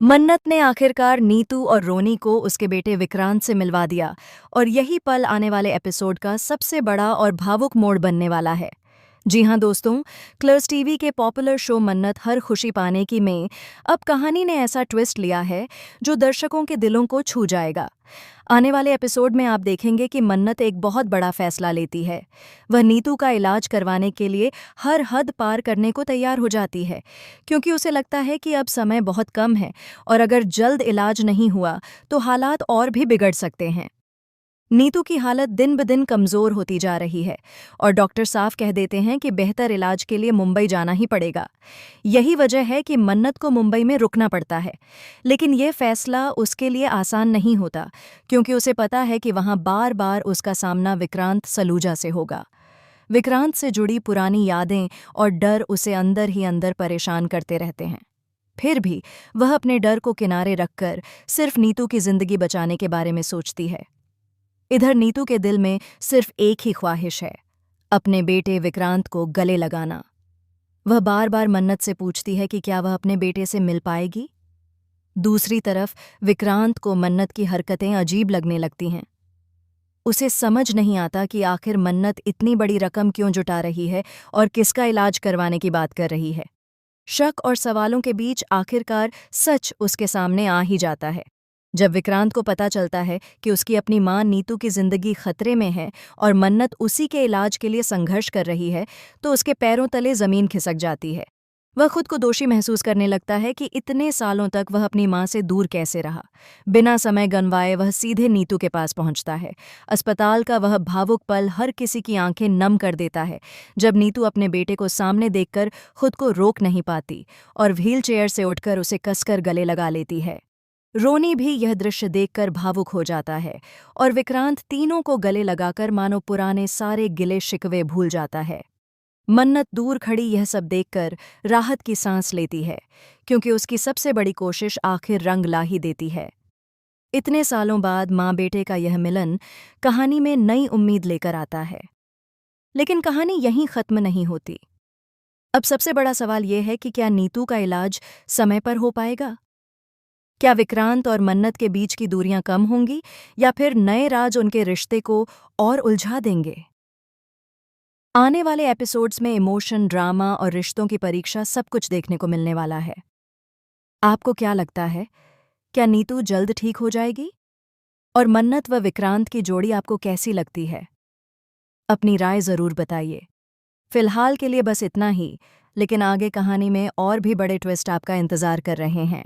मन्नत ने आखिरकार नीतू और रोनी को उसके बेटे विक्रांत से मिलवा दिया और यही पल आने वाले एपिसोड का सबसे बड़ा और भावुक मोड़ बनने वाला है। जी हाँ दोस्तों, क्लर्स टीवी के पॉपुलर शो मन्नत हर खुशी पाने की में अब कहानी ने ऐसा ट्विस्ट लिया है जो दर्शकों के दिलों को छू जाएगा। आने वाले एपिसोड में आप देखेंगे कि मन्नत एक बहुत बड़ा फैसला लेती है। वह नीतू का इलाज करवाने के लिए हर हद पार करने को तैयार हो जाती है, क्योंकि उसे लगता है कि अब समय बहुत कम है और अगर जल्द इलाज नहीं हुआ तो हालात और भी बिगड़ सकते हैं। नीतू की हालत दिन ब दिन कमजोर होती जा रही है और डॉक्टर साफ कह देते हैं कि बेहतर इलाज के लिए मुंबई जाना ही पड़ेगा। यही वजह है कि मन्नत को मुंबई में रुकना पड़ता है, लेकिन यह फैसला उसके लिए आसान नहीं होता, क्योंकि उसे पता है कि वहां बार बार उसका सामना विक्रांत सलूजा से होगा। विक्रांत से जुड़ी पुरानी यादें और डर उसे अंदर ही अंदर परेशान करते रहते हैं। फिर भी वह अपने डर को किनारे रखकर सिर्फ नीतू की जिंदगी बचाने के बारे में सोचती है। इधर नीतू के दिल में सिर्फ एक ही ख्वाहिश है, अपने बेटे विक्रांत को गले लगाना। वह बार बार मन्नत से पूछती है कि क्या वह अपने बेटे से मिल पाएगी। दूसरी तरफ विक्रांत को मन्नत की हरकतें अजीब लगने लगती हैं। उसे समझ नहीं आता कि आखिर मन्नत इतनी बड़ी रकम क्यों जुटा रही है और किसका इलाज करवाने की बात कर रही है। शक और सवालों के बीच आखिरकार सच उसके सामने आ ही जाता है, जब विक्रांत को पता चलता है कि उसकी अपनी मां नीतू की जिंदगी खतरे में है और मन्नत उसी के इलाज के लिए संघर्ष कर रही है, तो उसके पैरों तले जमीन खिसक जाती है। वह खुद को दोषी महसूस करने लगता है कि इतने सालों तक वह अपनी मां से दूर कैसे रहा। बिना समय गंवाए वह सीधे नीतू के पास पहुंचता है। अस्पताल का वह भावुक पल हर किसी की आंखें नम कर देता है, जब नीतू अपने बेटे को सामने देखकर खुद को रोक नहीं पाती और व्हीलचेयर से उठकर उसे कसकर गले लगा लेती है। रोनी भी यह दृश्य देखकर भावुक हो जाता है और विक्रांत तीनों को गले लगाकर मानो पुराने सारे गिले शिकवे भूल जाता है। मन्नत दूर खड़ी यह सब देखकर राहत की सांस लेती है, क्योंकि उसकी सबसे बड़ी कोशिश आखिर रंग ला ही देती है। इतने सालों बाद माँ बेटे का यह मिलन कहानी में नई उम्मीद लेकर आता है, लेकिन कहानी यहीं खत्म नहीं होती। अब सबसे बड़ा सवाल यह है कि क्या नीतू का इलाज समय पर हो पाएगा? क्या विक्रांत और मन्नत के बीच की दूरियां कम होंगी या फिर नए राज उनके रिश्ते को और उलझा देंगे? आने वाले एपिसोड्स में इमोशन, ड्रामा और रिश्तों की परीक्षा सब कुछ देखने को मिलने वाला है। आपको क्या लगता है, क्या नीतू जल्द ठीक हो जाएगी? और मन्नत व विक्रांत की जोड़ी आपको कैसी लगती है? अपनी राय जरूर बताइए। फिलहाल के लिए बस इतना ही, लेकिन आगे कहानी में और भी बड़े ट्विस्ट आपका इंतजार कर रहे हैं।